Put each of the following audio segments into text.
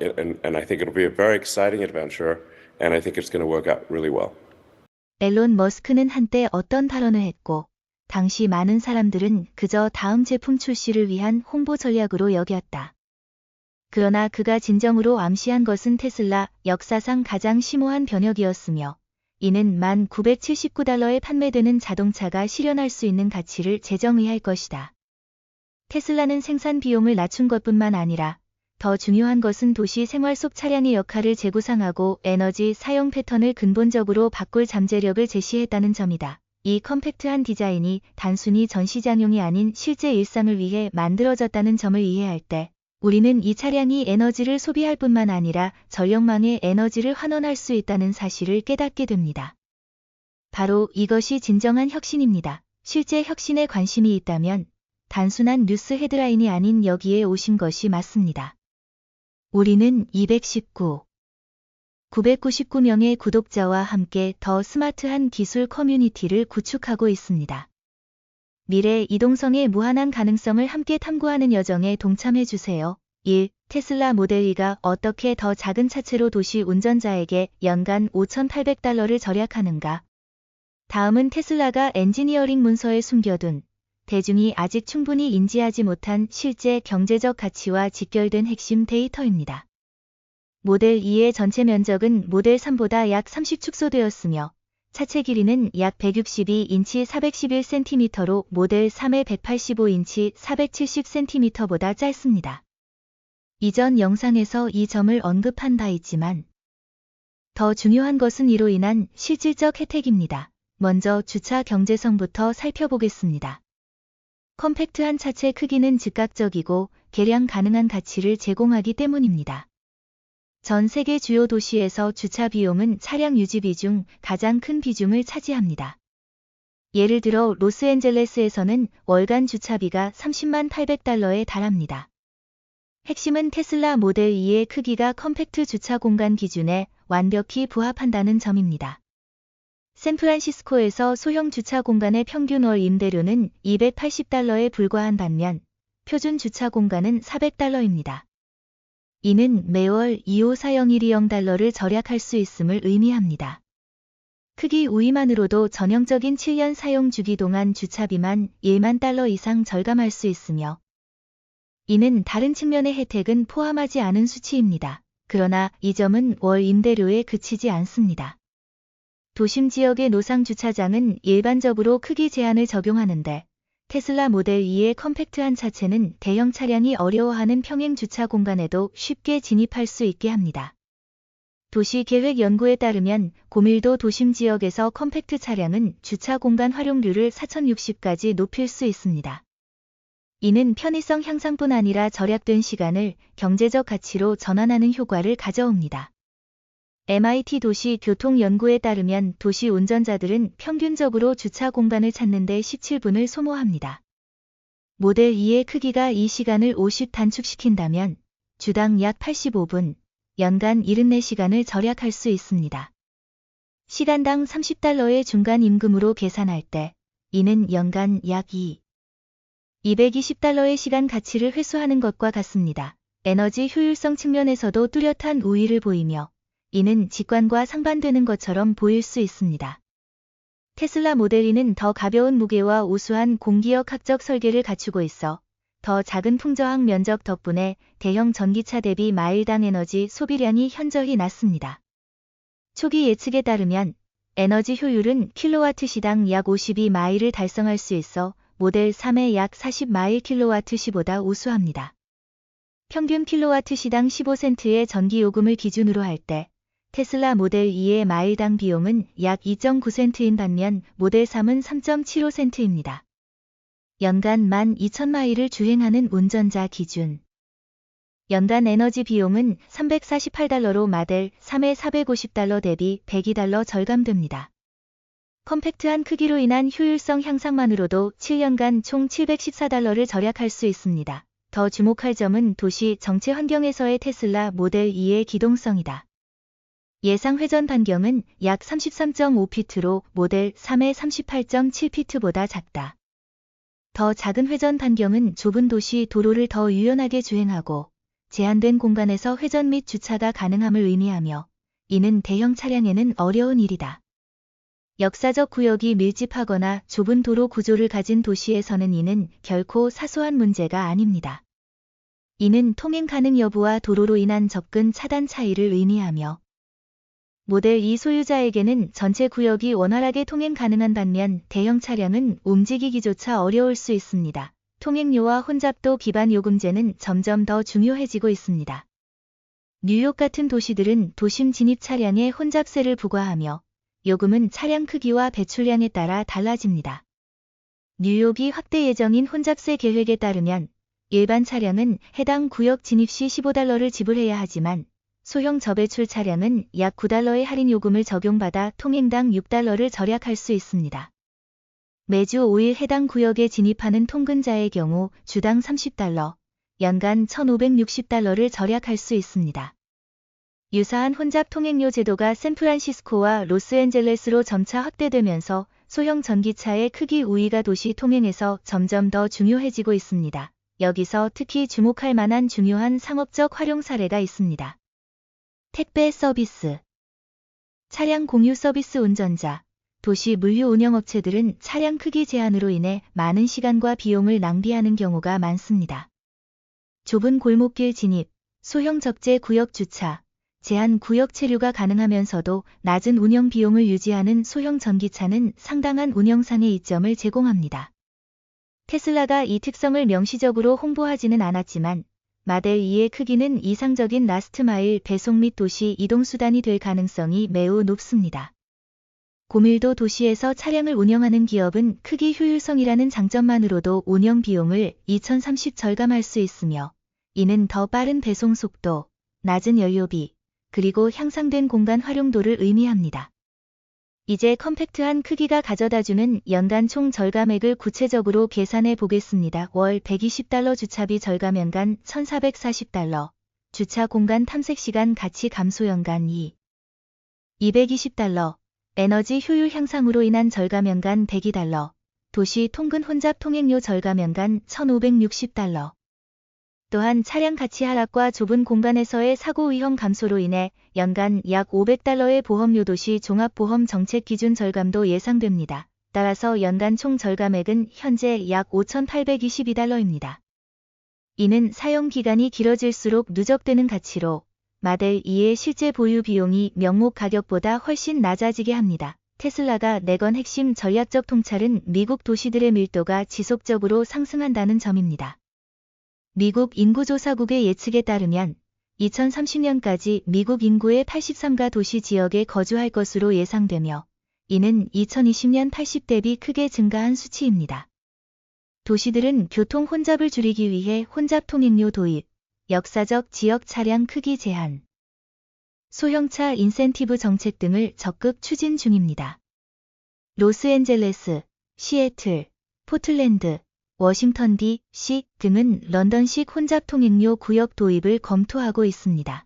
and I think it'll be a very exciting adventure, and I think it's going to work out really well. 앨런 머스크는 한때 어떤 발언을 했고, 당시 많은 사람들은 그저 다음 제품 출시를 위한 홍보 전략으로 여겼다. 그러나 그가 진정으로 암시한 것은 테슬라 역사상 가장 심오한 변혁이었으며, 이는 1979달러에 판매되는 자동차가 실현할 수 있는 가치를 재정의할 것이다. 테슬라는 생산 비용을 낮춘 것뿐만 아니라 더 중요한 것은 도시 생활 속 차량의 역할을 재구상하고 에너지 사용 패턴을 근본적으로 바꿀 잠재력을 제시했다는 점이다. 이 컴팩트한 디자인이 단순히 전시장용이 아닌 실제 일상을 위해 만들어졌다는 점을 이해할 때 우리는 이 차량이 에너지를 소비할 뿐만 아니라 전력망의 에너지를 환원할 수 있다는 사실을 깨닫게 됩니다. 바로 이것이 진정한 혁신입니다. 실제 혁신에 관심이 있다면 단순한 뉴스 헤드라인이 아닌 여기에 오신 것이 맞습니다. 우리는 999명의 구독자와 함께 더 스마트한 기술 커뮤니티를 구축하고 있습니다. 미래 이동성의 무한한 가능성을 함께 탐구하는 여정에 동참해주세요. 1. 테슬라 모델 E가 어떻게 더 작은 차체로 도시 운전자에게 연간 $5,800를 절약하는가? 다음은 테슬라가 엔지니어링 문서에 숨겨둔 대중이 아직 충분히 인지하지 못한 실제 경제적 가치와 직결된 핵심 데이터입니다. 모델 2의 전체 면적은 모델 3보다 약 30 축소되었으며 차체 길이는 약 162인치 411cm로 모델 3의 185인치 470cm보다 짧습니다. 이전 영상에서 이 점을 언급한 바 있지만 더 중요한 것은 이로 인한 실질적 혜택입니다. 먼저 주차 경제성부터 살펴보겠습니다. 컴팩트한 차체 크기는 즉각적이고 개량 가능한 가치를 제공하기 때문입니다. 전 세계 주요 도시에서 주차 비용은 차량 유지비 중 가장 큰 비중을 차지합니다. 예를 들어 로스앤젤레스에서는 월간 주차비가 $300만 800에 달합니다. 핵심은 테슬라 모델 2의 크기가 컴팩트 주차 공간 기준에 완벽히 부합한다는 점입니다. 샌프란시스코에서 소형 주차 공간의 평균 월 임대료는 $280에 불과한 반면 표준 주차 공간은 $400입니다. 이는 매월 $254,010를 절약할 수 있음을 의미합니다. 크기 우위만으로도 전형적인 7년 사용 주기 동안 주차비만 $10,000 이상 절감할 수 있으며 이는 다른 측면의 혜택은 포함하지 않은 수치입니다. 그러나 이 점은 월 임대료에 그치지 않습니다. 도심 지역의 노상 주차장은 일반적으로 크기 제한을 적용하는데 테슬라 모델 2의 컴팩트한 차체는 대형 차량이 어려워하는 평행 주차 공간에도 쉽게 진입할 수 있게 합니다. 도시계획 연구에 따르면 고밀도 도심 지역에서 컴팩트 차량은 주차 공간 활용률을 4060까지 높일 수 있습니다. 이는 편의성 향상뿐 아니라 절약된 시간을 경제적 가치로 전환하는 효과를 가져옵니다. MIT 도시 교통 연구에 따르면 도시 운전자들은 평균적으로 주차 공간을 찾는 데 17분을 소모합니다. 모델 2의 크기가 이 시간을 50 단축시킨다면 주당 약 85분, 연간 74시간을 절약할 수 있습니다. 시간당 $30의 중간 임금으로 계산할 때 이는 연간 약 220달러의 시간 가치를 회수하는 것과 같습니다. 에너지 효율성 측면에서도 뚜렷한 우위를 보이며 이는 직관과 상반되는 것처럼 보일 수 있습니다. 테슬라 모델 E는 더 가벼운 무게와 우수한 공기역학적 설계를 갖추고 있어 더 작은 풍저항 면적 덕분에 대형 전기차 대비 마일당 에너지 소비량이 현저히 낮습니다. 초기 예측에 따르면 에너지 효율은 킬로와트시당 약 52마일을 달성할 수 있어 모델 3의 약 40마일 킬로와트시보다 우수합니다. 평균 킬로와트시당 15센트의 전기요금을 기준으로 할 때 테슬라 모델 2의 마일당 비용은 약 2.9센트인 반면 모델 3은 3.75센트입니다. 연간 12,000마일을 주행하는 운전자 기준. 연간 에너지 비용은 $348로 모델 3의 $450 대비 $102 절감됩니다. 컴팩트한 크기로 인한 효율성 향상만으로도 7년간 총 $714를 절약할 수 있습니다. 더 주목할 점은 도시 정체 환경에서의 테슬라 모델 2의 기동성이다. 예상 회전 반경은 약 33.5피트로 모델 3의 38.7피트보다 작다. 더 작은 회전 반경은 좁은 도시 도로를 더 유연하게 주행하고 제한된 공간에서 회전 및 주차가 가능함을 의미하며 이는 대형 차량에는 어려운 일이다. 역사적 구역이 밀집하거나 좁은 도로 구조를 가진 도시에서는 이는 결코 사소한 문제가 아닙니다. 이는 통행 가능 여부와 도로로 인한 접근 차단 차이를 의미하며 모델 2 소유자에게는 전체 구역이 원활하게 통행 가능한 반면 대형 차량은 움직이기조차 어려울 수 있습니다. 통행료와 혼잡도 기반 요금제는 점점 더 중요해지고 있습니다. 뉴욕 같은 도시들은 도심 진입 차량에 혼잡세를 부과하며 요금은 차량 크기와 배출량에 따라 달라집니다. 뉴욕이 확대 예정인 혼잡세 계획에 따르면 일반 차량은 해당 구역 진입 시 $15를 지불해야 하지만 소형 저배출 차량은 약 $9의 할인 요금을 적용받아 통행당 $6를 절약할 수 있습니다. 매주 5일 해당 구역에 진입하는 통근자의 경우 주당 $30, 연간 $1,560를 절약할 수 있습니다. 유사한 혼잡 통행료 제도가 샌프란시스코와 로스앤젤레스로 점차 확대되면서 소형 전기차의 크기 우위가 도시 통행에서 점점 더 중요해지고 있습니다. 여기서 특히 주목할 만한 중요한 상업적 활용 사례가 있습니다. 택배 서비스, 차량 공유 서비스 운전자, 도시 물류 운영업체들은 차량 크기 제한으로 인해 많은 시간과 비용을 낭비하는 경우가 많습니다. 좁은 골목길 진입, 소형 적재 구역 주차, 제한 구역 체류가 가능하면서도 낮은 운영 비용을 유지하는 소형 전기차는 상당한 운영상의 이점을 제공합니다. 테슬라가 이 특성을 명시적으로 홍보하지는 않았지만 마델 2의 크기는 이상적인 라스트 마일 배송 및 도시 이동 수단이 될 가능성이 매우 높습니다. 고밀도 도시에서 차량을 운영하는 기업은 크기 효율성이라는 장점만으로도 운영 비용을 2030 절감할 수 있으며 이는 더 빠른 배송 속도, 낮은 연료비, 그리고 향상된 공간 활용도를 의미합니다. 이제 컴팩트한 크기가 가져다주는 연간 총 절감액을 구체적으로 계산해 보겠습니다. 월 $120 주차비 절감 연간 $1,440, 주차 공간 탐색 시간 가치 감소 연간 $220, 에너지 효율 향상으로 인한 절감 연간 $102, 도시 통근 혼잡 통행료 절감 연간 $1,560. 또한 차량 가치 하락과 좁은 공간에서의 사고 위험 감소로 인해 연간 약 $500의 보험료 도시 종합보험 정책 기준 절감도 예상됩니다. 따라서 연간 총 절감액은 현재 약 $5,822입니다. 이는 사용 기간이 길어질수록 누적되는 가치로 마델 2의 실제 보유 비용이 명목 가격보다 훨씬 낮아지게 합니다. 테슬라가 내건 핵심 전략적 통찰은 미국 도시들의 밀도가 지속적으로 상승한다는 점입니다. 미국 인구조사국의 예측에 따르면 2030년까지 미국 인구의 83가 도시 지역에 거주할 것으로 예상되며 이는 2020년 80 대비 크게 증가한 수치입니다. 도시들은 교통 혼잡을 줄이기 위해 혼잡 통행료 도입, 역사적 지역 차량 크기 제한, 소형차 인센티브 정책 등을 적극 추진 중입니다. 로스앤젤레스, 시애틀, 포틀랜드, 워싱턴 D.C. 등은 런던식 혼잡 통행료 구역 도입을 검토하고 있습니다.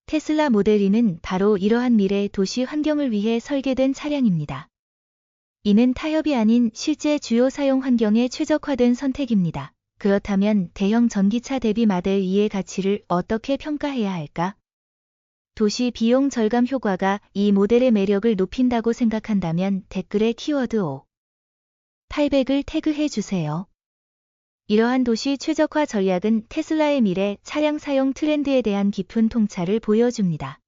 테슬라 모델 2는 바로 이러한 미래 도시 환경을 위해 설계된 차량입니다. 이는 타협이 아닌 실제 주요 사용 환경에 최적화된 선택입니다. 그렇다면 대형 전기차 대비 마델 2의 가치를 어떻게 평가해야 할까? 도시 비용 절감 효과가 이 모델의 매력을 높인다고 생각한다면 댓글에 키워드 800을 태그해 주세요. 이러한 도시 최적화 전략은 테슬라의 미래 차량 사용 트렌드에 대한 깊은 통찰을 보여줍니다.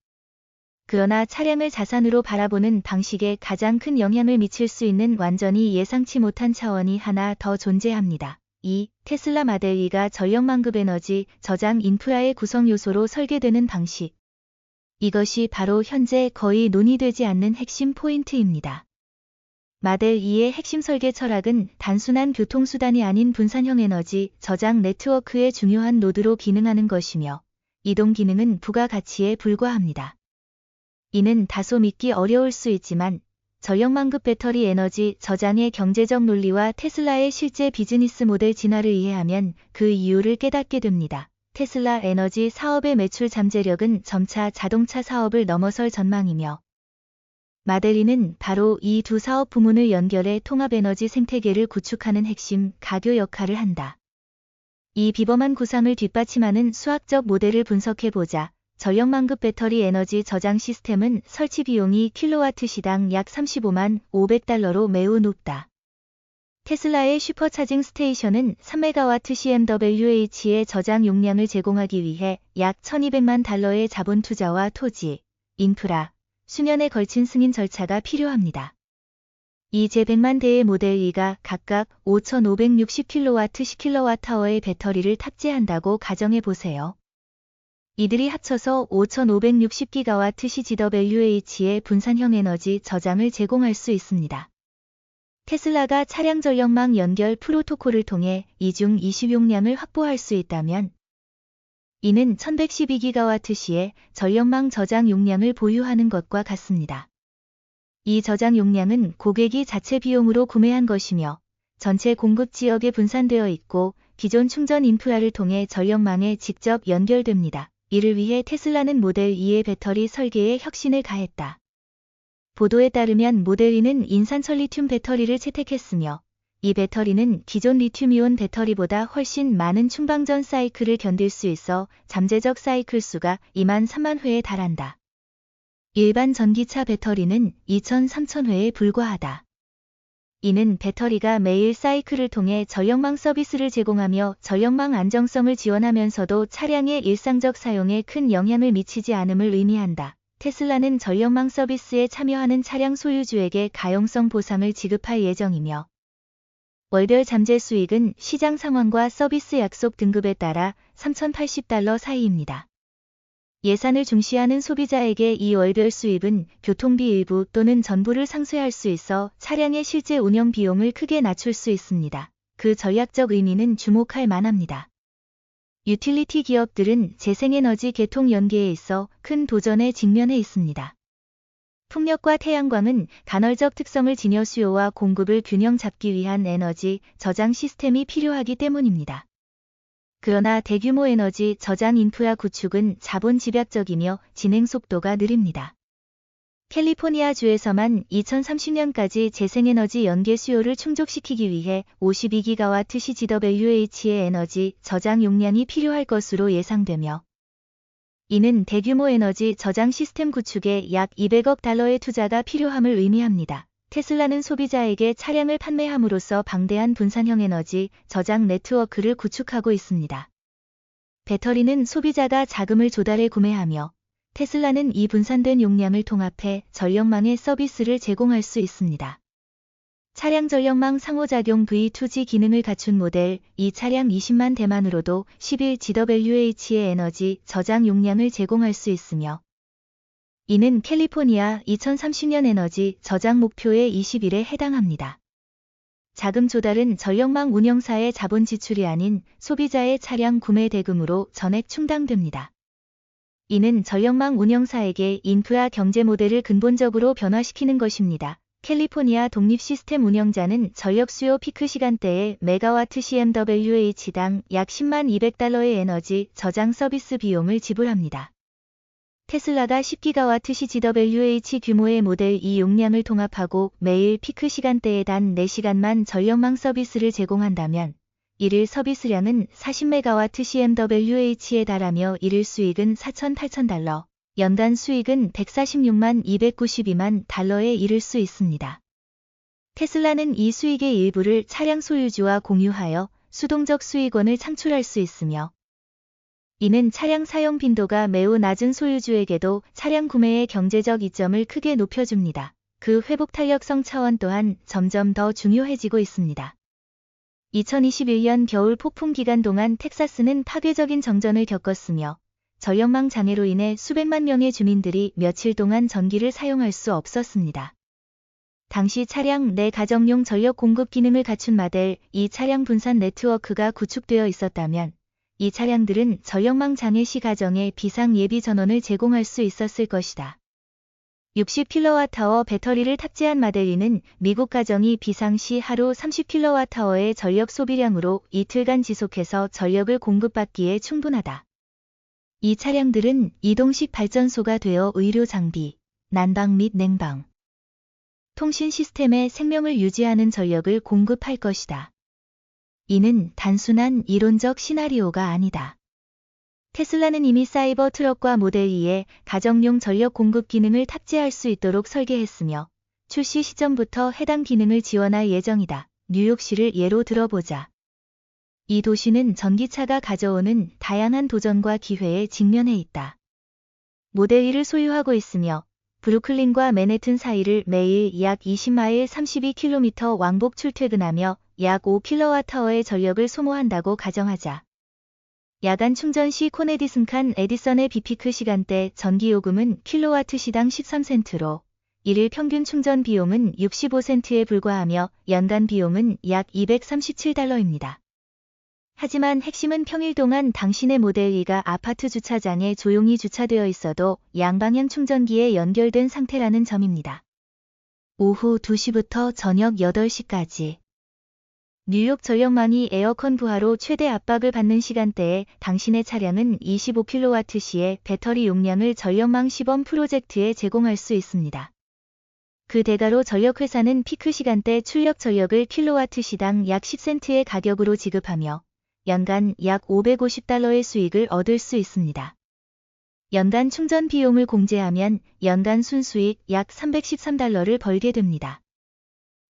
그러나 차량을 자산으로 바라보는 방식에 가장 큰 영향을 미칠 수 있는 완전히 예상치 못한 차원이 하나 더 존재합니다. 이 테슬라 마델 2가 전력만급 에너지 저장 인프라의 구성 요소로 설계되는 방식. 이것이 바로 현재 거의 논의되지 않는 핵심 포인트입니다. 마델 2의 핵심 설계 철학은 단순한 교통수단이 아닌 분산형 에너지 저장 네트워크의 중요한 노드로 기능하는 것이며 이동 기능은 부가가치에 불과합니다. 이는 다소 믿기 어려울 수 있지만 전력만급 배터리 에너지 저장의 경제적 논리와 테슬라의 실제 비즈니스 모델 진화를 이해하면 그 이유를 깨닫게 됩니다. 테슬라 에너지 사업의 매출 잠재력은 점차 자동차 사업을 넘어설 전망이며 마델 2는 바로 이 두 사업 부문을 연결해 통합 에너지 생태계를 구축하는 핵심 가교 역할을 한다. 이 비범한 구상을 뒷받침하는 수학적 모델을 분석해보자. 전력망급 배터리 에너지 저장 시스템은 설치 비용이 킬로와트시당 약 35만 500달러로 매우 높다. 테슬라의 슈퍼차징 스테이션은 3메가와트 CMWH의 저장 용량을 제공하기 위해 약 1200만 달러의 자본 투자와 토지, 인프라, 수년에 걸친 승인 절차가 필요합니다. 이 제100만 대의 모델 E가 각각 5560kW, 10kWh의 배터리를 탑재한다고 가정해보세요. 이들이 합쳐서 5560GW CGWH의 분산형 에너지 저장을 제공할 수 있습니다. 테슬라가 차량 전력망 연결 프로토콜을 통해 이중 20용량을 확보할 수 있다면 이는 1112GW시의 전력망 저장 용량을 보유하는 것과 같습니다. 이 저장 용량은 고객이 자체 비용으로 구매한 것이며 전체 공급 지역에 분산되어 있고 기존 충전 인프라를 통해 전력망에 직접 연결됩니다. 이를 위해 테슬라는 모델 E의 배터리 설계에 혁신을 가했다. 보도에 따르면 모델 E는 인산철 리튬 배터리를 채택했으며 이 배터리는 기존 리튬이온 배터리보다 훨씬 많은 충방전 사이클을 견딜 수 있어 잠재적 사이클 수가 2만 3만 회에 달한다. 일반 전기차 배터리는 2천 3천 회에 불과하다. 이는 배터리가 매일 사이클을 통해 전력망 서비스를 제공하며 전력망 안정성을 지원하면서도 차량의 일상적 사용에 큰 영향을 미치지 않음을 의미한다. 테슬라는 전력망 서비스에 참여하는 차량 소유주에게 가용성 보상을 지급할 예정이며 월별 잠재 수익은 시장 상황과 서비스 약속 등급에 따라 3,080달러 사이입니다. 예산을 중시하는 소비자에게 이 월별 수입은 교통비 일부 또는 전부를 상쇄할 수 있어 차량의 실제 운영 비용을 크게 낮출 수 있습니다. 그 전략적 의미는 주목할 만합니다. 유틸리티 기업들은 재생에너지 개통 연계에 있어 큰 도전에 직면해 있습니다. 풍력과 태양광은 간헐적 특성을 지녀 수요와 공급을 균형 잡기 위한 에너지 저장 시스템이 필요하기 때문입니다. 그러나 대규모 에너지 저장 인프라 구축은 자본 집약적이며 진행 속도가 느립니다. 캘리포니아주에서만 2030년까지 재생에너지 연계 수요를 충족시키기 위해 52GW CGWH의 에너지 저장 용량이 필요할 것으로 예상되며 이는 대규모 에너지 저장 시스템 구축에 약 200억 달러의 투자가 필요함을 의미합니다. 테슬라는 소비자에게 차량을 판매함으로써 방대한 분산형 에너지 저장 네트워크를 구축하고 있습니다. 배터리는 소비자가 자금을 조달해 구매하며 테슬라는 이 분산된 용량을 통합해 전력망의 서비스를 제공할 수 있습니다. 차량 전력망 상호작용 V2G 기능을 갖춘 모델 이 차량 20만 대만으로도 11GWh의 에너지 저장 용량을 제공할 수 있으며 이는 캘리포니아 2030년 에너지 저장 목표의 21에 해당합니다. 자금 조달은 전력망 운영사의 자본 지출이 아닌 소비자의 차량 구매 대금으로 전액 충당됩니다. 이는 전력망 운영사에게 인프라 경제 모델을 근본적으로 변화시키는 것입니다. 캘리포니아 독립 시스템 운영자는 전력 수요 피크 시간대에 메가와트 CMWH당 약 10만 200달러의 에너지 저장 서비스 비용을 지불합니다. 테슬라가 10GW CGWH 규모의 모델 E 용량을 통합하고 매일 피크 시간대에 단 4시간만 전력망 서비스를 제공한다면 이를 서비스량은 40MW CMWH에 달하며 이를 수익은 4,800달러, 연간 수익은 146만 292만 달러에 이를 수 있습니다. 테슬라는 이 수익의 일부를 차량 소유주와 공유하여 수동적 수익원을 창출할 수 있으며 이는 차량 사용 빈도가 매우 낮은 소유주에게도 차량 구매의 경제적 이점을 크게 높여줍니다. 그 회복 탄력성 차원 또한 점점 더 중요해지고 있습니다. 2021년 겨울 폭풍 기간 동안 텍사스는 파괴적인 정전을 겪었으며 전력망 장애로 인해 수백만 명의 주민들이 며칠 동안 전기를 사용할 수 없었습니다. 당시 차량 내 가정용 전력 공급 기능을 갖춘 모델 이 차량 분산 네트워크가 구축되어 있었다면 이 차량들은 전력망 장애 시 가정에 비상 예비 전원을 제공할 수 있었을 것이다. 60kWh 배터리를 탑재한 모델2는 미국 가정이 비상시 하루 30kWh의 전력 소비량으로 이틀간 지속해서 전력을 공급받기에 충분하다. 이 차량들은 이동식 발전소가 되어 의료 장비, 난방 및 냉방, 통신 시스템의 생명을 유지하는 전력을 공급할 것이다. 이는 단순한 이론적 시나리오가 아니다. 테슬라는 이미 사이버 트럭과 모델 2에 가정용 전력 공급 기능을 탑재할 수 있도록 설계했으며 출시 시점부터 해당 기능을 지원할 예정이다. 뉴욕시를 예로 들어보자. 이 도시는 전기차가 가져오는 다양한 도전과 기회에 직면해 있다. 모델 2를 소유하고 있으며 브루클린과 맨해튼 사이를 매일 약 20마일 32km 왕복 출퇴근하며 약 5kWh의 전력을 소모한다고 가정하자. 야간 충전 시 코네디슨칸 에디선의 비피크 시간대 전기요금은 킬로와트시당 13센트로 일일 평균 충전 비용은 65센트에 불과하며 연간 비용은 약 $237입니다. 하지만 핵심은 평일 동안 당신의 모델 2가 아파트 주차장에 조용히 주차되어 있어도 양방향 충전기에 연결된 상태라는 점입니다. 오후 2시부터 저녁 8시까지. 뉴욕 전력망이 에어컨 부하로 최대 압박을 받는 시간대에 당신의 차량은 25kW 시의 배터리 용량을 전력망 시범 프로젝트에 제공할 수 있습니다. 그 대가로 전력회사는 피크 시간대 출력 전력을 킬로와트시당 약 10센트의 가격으로 지급하며 연간 약 $550의 수익을 얻을 수 있습니다. 연간 충전 비용을 공제하면 연간 순수익 약 $313를 벌게 됩니다.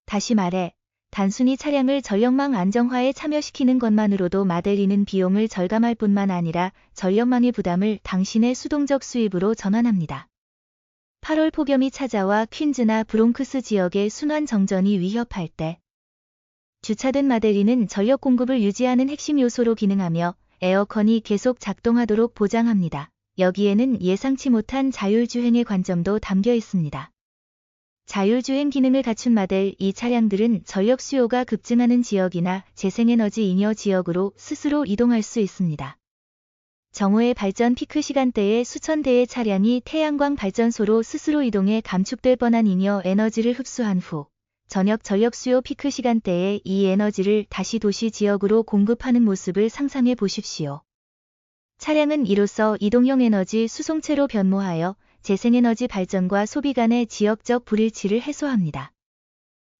다시 말해, 단순히 차량을 전력망 안정화에 참여시키는 것만으로도 모델2는 비용을 절감할 뿐만 아니라 전력망의 부담을 당신의 수동적 수입으로 전환합니다. 8월 폭염이 찾아와 퀸즈나 브롱크스 지역의 순환 정전이 위협할 때 주차된 모델2는 전력 공급을 유지하는 핵심 요소로 기능하며 에어컨이 계속 작동하도록 보장합니다. 여기에는 예상치 못한 자율주행의 관점도 담겨 있습니다. 자율주행 기능을 갖춘 모델 2 차량들은 전력 수요가 급증하는 지역이나 재생에너지 잉여 지역으로 스스로 이동할 수 있습니다. 정오의 발전 피크 시간대에 수천 대의 차량이 태양광 발전소로 스스로 이동해 감축될 뻔한 잉여 에너지를 흡수한 후 저녁 전력 수요 피크 시간대에 이 에너지를 다시 도시 지역으로 공급하는 모습을 상상해 보십시오. 차량은 이로써 이동형 에너지 수송체로 변모하여 재생에너지 발전과 소비 간의 지역적 불일치를 해소합니다.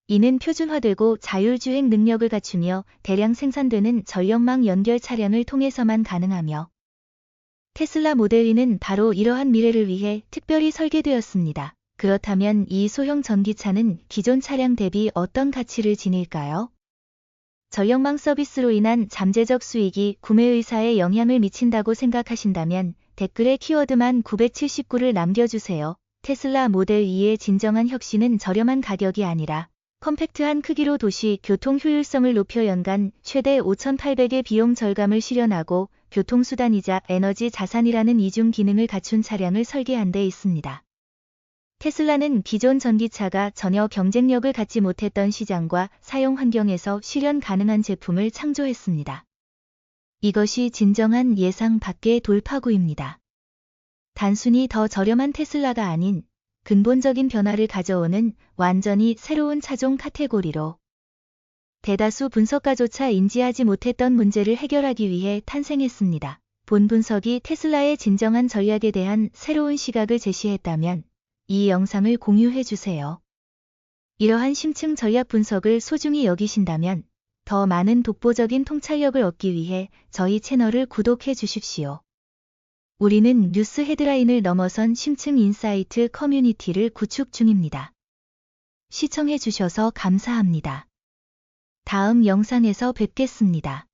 이는 표준화되고 자율주행 능력을 갖추며 대량 생산되는 전력망 연결 차량을 통해서만 가능하며 테슬라 모델 2는 바로 이러한 미래를 위해 특별히 설계되었습니다. 그렇다면 이 소형 전기차는 기존 차량 대비 어떤 가치를 지닐까요? 전력망 서비스로 인한 잠재적 수익이 구매 의사에 영향을 미친다고 생각하신다면 댓글에 키워드만 979를 남겨주세요. 테슬라 모델 2의 진정한 혁신은 저렴한 가격이 아니라 컴팩트한 크기로 도시 교통 효율성을 높여 연간 최대 5,800의 비용 절감을 실현하고 교통수단이자 에너지 자산이라는 이중 기능을 갖춘 차량을 설계한 데 있습니다. 테슬라는 기존 전기차가 전혀 경쟁력을 갖지 못했던 시장과 사용 환경에서 실현 가능한 제품을 창조했습니다. 이것이 진정한 예상 밖의 돌파구입니다. 단순히 더 저렴한 테슬라가 아닌 근본적인 변화를 가져오는 완전히 새로운 차종 카테고리로 대다수 분석가조차 인지하지 못했던 문제를 해결하기 위해 탄생했습니다. 본 분석이 테슬라의 진정한 전략에 대한 새로운 시각을 제시했다면 이 영상을 공유해 주세요. 이러한 심층 전략 분석을 소중히 여기신다면 더 많은 독보적인 통찰력을 얻기 위해 저희 채널을 구독해 주십시오. 우리는 뉴스 헤드라인을 넘어선 심층 인사이트 커뮤니티를 구축 중입니다. 시청해 주셔서 감사합니다. 다음 영상에서 뵙겠습니다.